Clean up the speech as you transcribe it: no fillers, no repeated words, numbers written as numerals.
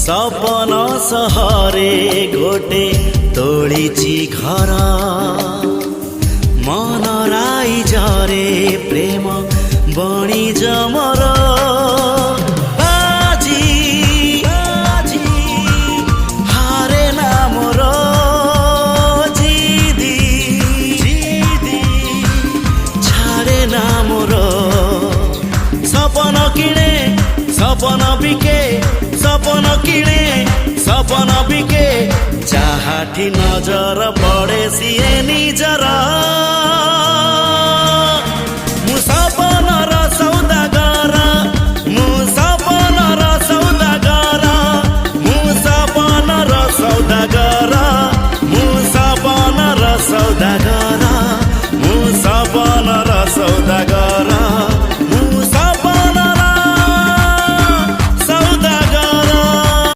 सपन सहरे घोटे तोड़ीची घर मन राई जरे प्रेम बणी जमर बाजी हारे ना मोर जिदी छाड़े ना मोर सपन किणे सपन बिके सपन किणे सपन बिके जहाठी नजर पड़े सिए निजर